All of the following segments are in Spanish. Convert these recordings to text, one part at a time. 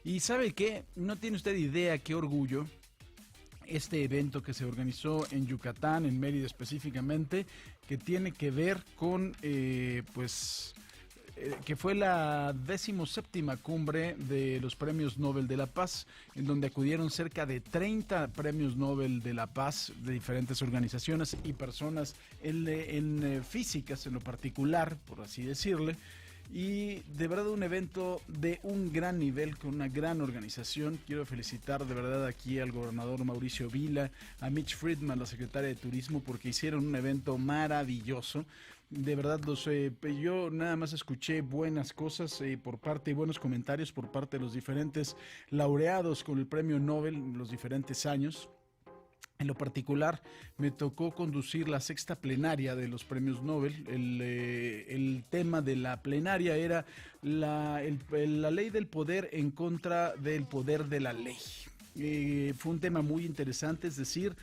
Y ¿sabe qué? No tiene usted idea qué orgullo este evento que se organizó en Yucatán, en Mérida específicamente, que tiene que ver con, que fue la 17ª cumbre de los Premios Nobel de la Paz, en donde acudieron cerca de 30 Premios Nobel de la Paz de diferentes organizaciones y personas en físicas en lo particular, por así decirle. Y de verdad un evento de un gran nivel, con una gran organización. Quiero felicitar de verdad aquí al gobernador Mauricio Vila, a Mitch Friedman, la secretaria de Turismo, porque hicieron un evento maravilloso. De verdad, yo nada más escuché buenas cosas por parte y buenos comentarios por parte de los diferentes laureados con el premio Nobel en los diferentes años. En lo particular, me tocó conducir la 6ª plenaria de los premios Nobel. El tema de la plenaria era la ley del poder en contra del poder de la ley. Fue un tema muy interesante, es decir,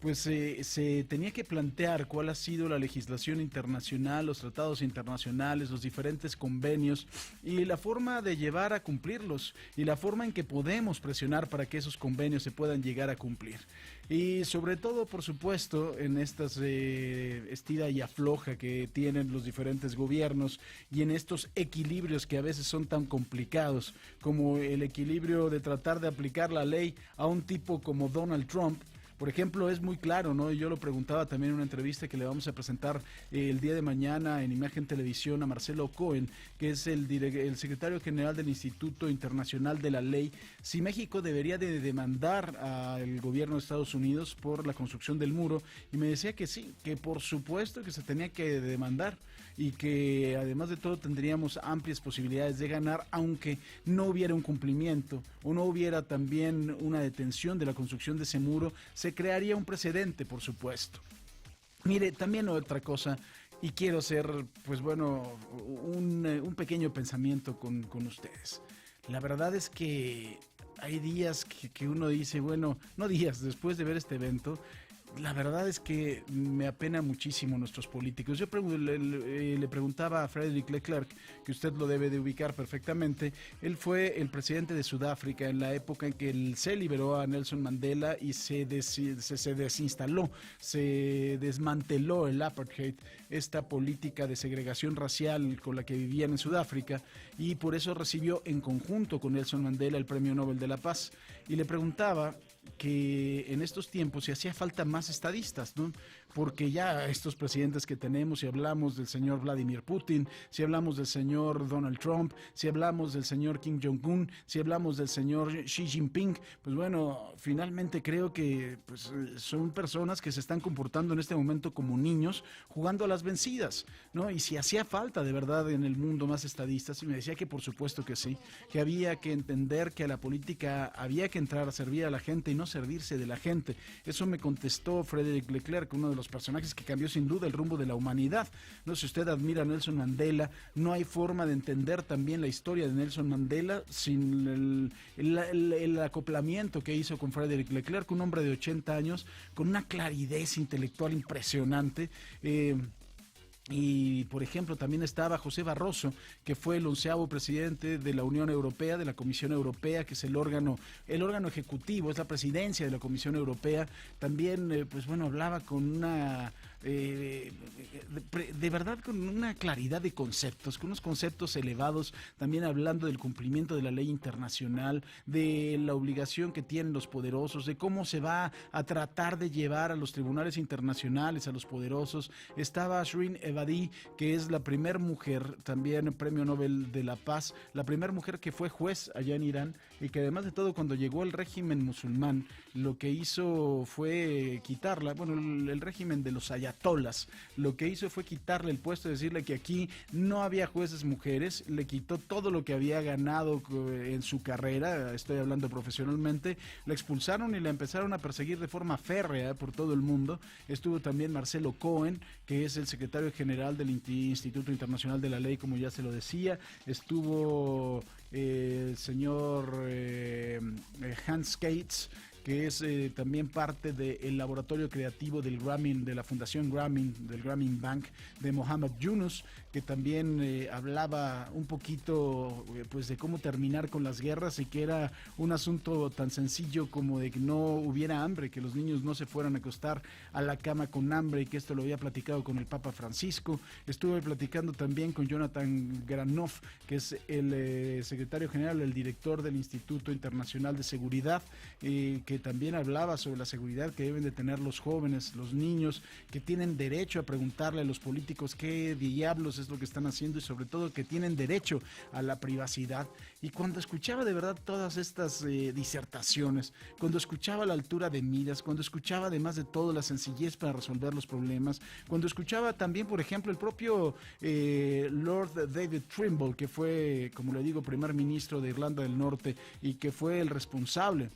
pues se tenía que plantear cuál ha sido la legislación internacional, los tratados internacionales, los diferentes convenios y la forma de llevar a cumplirlos y la forma en que podemos presionar para que esos convenios se puedan llegar a cumplir. Y sobre todo, por supuesto, en estas estira y afloja que tienen los diferentes gobiernos y en estos equilibrios que a veces son tan complicados, como el equilibrio de tratar de aplicar la ley a un tipo como Donald Trump. Por ejemplo, es muy claro, ¿no? Yo lo preguntaba también en una entrevista que le vamos a presentar el día de mañana en Imagen Televisión a Marcelo Cohen, que es el secretario general del Instituto Internacional de la Ley, si México debería de demandar al gobierno de Estados Unidos por la construcción del muro, y me decía que sí, que por supuesto que se tenía que demandar y que además de todo tendríamos amplias posibilidades de ganar, aunque no hubiera un cumplimiento o no hubiera también una detención de la construcción de ese muro. Se crearía un precedente, por supuesto. Mire, también otra cosa, y quiero hacer, pues bueno, un pequeño pensamiento con ustedes. La verdad es que hay días que uno dice, bueno, no días, después de ver este evento, la verdad es que me apena muchísimo nuestros políticos. Yo le preguntaba a Frédéric Leclerc, que usted lo debe de ubicar perfectamente. Él fue el presidente de Sudáfrica en la época en que se liberó a Nelson Mandela y se desinstaló, se desmanteló el apartheid, esta política de segregación racial con la que vivían en Sudáfrica, y por eso recibió en conjunto con Nelson Mandela el Premio Nobel de la Paz. Y le preguntaba que en estos tiempos si hacía falta más estadistas, ¿no? Porque ya estos presidentes que tenemos, si hablamos del señor Vladimir Putin, si hablamos del señor Donald Trump, si hablamos del señor Kim Jong-un, si hablamos del señor Xi Jinping, pues bueno, finalmente creo que pues, son personas que se están comportando en este momento como niños jugando a las vencidas, ¿no? Y si hacía falta de verdad en el mundo más estadistas, y me decía que por supuesto que sí, que había que entender que a la política había que entrar a servir a la gente y no servirse de la gente. Eso me contestó Frédéric Leclerc, uno de los personajes que cambió sin duda el rumbo de la humanidad. No sé si usted admira a Nelson Mandela, no hay forma de entender también la historia de Nelson Mandela sin el acoplamiento que hizo con Frédéric Leclerc, un hombre de 80 años con una claridad intelectual impresionante. Y por ejemplo también estaba José Barroso, que fue el 11º presidente de la Unión Europea, de la Comisión Europea, que es el órgano ejecutivo, es la presidencia de la Comisión Europea. También pues bueno, hablaba con una de verdad con una claridad de conceptos, con unos conceptos elevados, también hablando del cumplimiento de la ley internacional, de la obligación que tienen los poderosos, de cómo se va a tratar de llevar a los tribunales internacionales a los poderosos. Estaba Shirin Ebadi, que es la primera mujer, también Premio Nobel de la Paz, la primera mujer que fue juez allá en Irán, y que además de todo, cuando llegó el régimen musulmán, lo que hizo fue quitarla, bueno, el régimen de los ayatolas, lo que hizo fue quitarle el puesto, decirle que aquí no había jueces mujeres, le quitó todo lo que había ganado en su carrera, estoy hablando profesionalmente, la expulsaron y la empezaron a perseguir de forma férrea por todo el mundo. Estuvo también Marcelo Cohen, que es el secretario general del Instituto Internacional de la Ley, como ya se lo decía. Estuvo el señor Hans Gates, que es también parte del laboratorio creativo del Grameen, de la Fundación Grameen, del Grameen Bank, de Mohamed Yunus, que también hablaba un poquito pues de cómo terminar con las guerras y que era un asunto tan sencillo como de que no hubiera hambre, que los niños no se fueran a acostar a la cama con hambre, y que esto lo había platicado con el Papa Francisco. Estuve platicando también con Jonathan Granoff, que es el secretario general, el director del Instituto Internacional de Seguridad, que también hablaba sobre la seguridad que deben de tener los jóvenes, los niños, que tienen derecho a preguntarle a los políticos qué diablos es lo que están haciendo, y sobre todo que tienen derecho a la privacidad. Y cuando escuchaba de verdad todas estas disertaciones, cuando escuchaba la altura de miras, cuando escuchaba además de todo la sencillez para resolver los problemas, cuando escuchaba también, por ejemplo, el propio Lord David Trimble, que fue, como le digo, primer ministro de Irlanda del Norte y que fue el responsable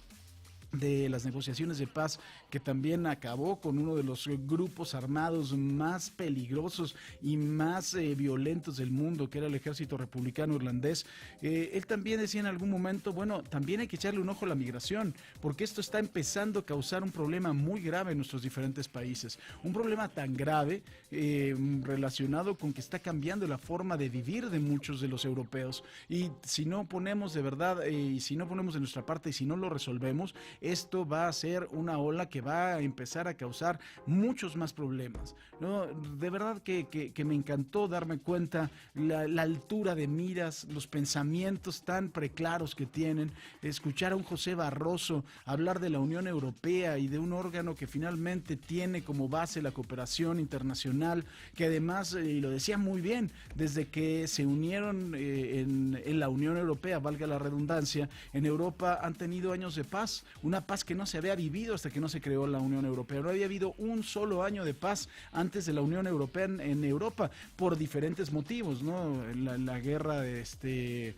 de las negociaciones de paz, que también acabó con uno de los grupos armados más peligrosos y más violentos del mundo, que era el ejército republicano irlandés. Él también decía en algún momento, bueno, también hay que echarle un ojo a la migración, porque esto está empezando a causar un problema muy grave en nuestros diferentes países, un problema tan grave relacionado con que está cambiando la forma de vivir de muchos de los europeos, y si no ponemos de verdad, y si no ponemos de nuestra parte, y si no lo resolvemos, esto va a ser una ola que va a empezar a causar muchos más problemas, ¿no? De verdad que me encantó darme cuenta la altura de miras, los pensamientos tan preclaros que tienen, escuchar a un José Barroso hablar de la Unión Europea y de un órgano que finalmente tiene como base la cooperación internacional, que además, y lo decía muy bien, desde que se unieron en la Unión Europea, valga la redundancia, en Europa han tenido años de paz, una paz que no se había vivido hasta que no se creó la Unión Europea. No había habido un solo año de paz antes de la Unión Europea en Europa, por diferentes motivos, ¿no? La guerra de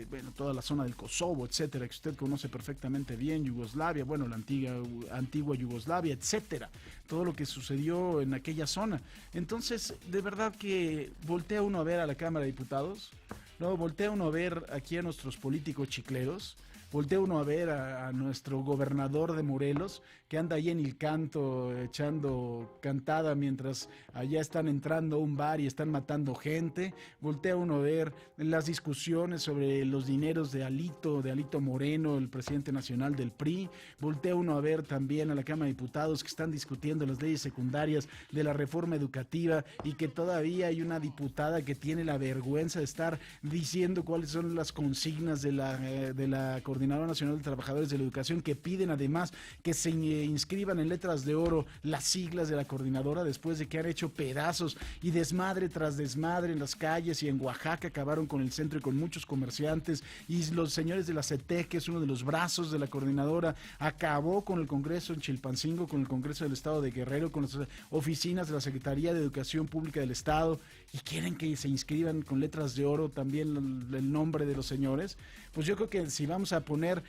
bueno, toda la zona del Kosovo, etcétera, que usted conoce perfectamente bien, Yugoslavia, bueno, la antigua Yugoslavia, etcétera, todo lo que sucedió en aquella zona. Entonces, de verdad que voltea uno a ver a la Cámara de Diputados, ¿no? Voltea uno a ver aquí a nuestros políticos chicleros, voltea uno a ver a nuestro gobernador de Morelos, que anda ahí en el canto echando cantada mientras allá están entrando a un bar y están matando gente. Voltea uno a ver las discusiones sobre los dineros de Alito Moreno, el presidente nacional del PRI. Voltea uno a ver también a la Cámara de Diputados, que están discutiendo las leyes secundarias de la reforma educativa, y que todavía hay una diputada que tiene la vergüenza de estar diciendo cuáles son las consignas de la Coordinadora Nacional de Trabajadores de la Educación, que piden además que se inscriban en letras de oro las siglas de la coordinadora, después de que han hecho pedazos y desmadre tras desmadre en las calles, y en Oaxaca acabaron con el centro y con muchos comerciantes, y los señores de la CETEC, que es uno de los brazos de la coordinadora, acabó con el Congreso en Chilpancingo, con el Congreso del Estado de Guerrero, con las oficinas de la Secretaría de Educación Pública del Estado, y quieren que se inscriban con letras de oro también el nombre de los señores. Pues yo creo que si vamos a poner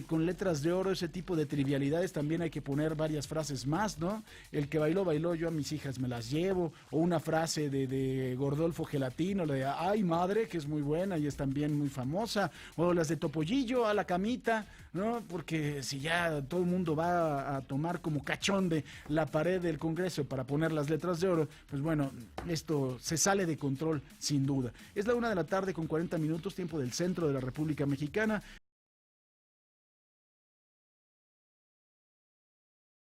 con letras de oro ese tipo de trivialidades, también hay que poner varias frases más, ¿no? El que bailó, bailó, yo a mis hijas me las llevo, o una frase de Gordolfo Gelatino, la de ay madre, que es muy buena y es también muy famosa, o las de Topollillo, a la camita, ¿no? Porque si ya todo el mundo va a tomar como cachonde la pared del Congreso para poner las letras de oro, pues bueno, esto se sale de control sin duda. Es la 1:40 p.m, tiempo del centro de la República Mexicana.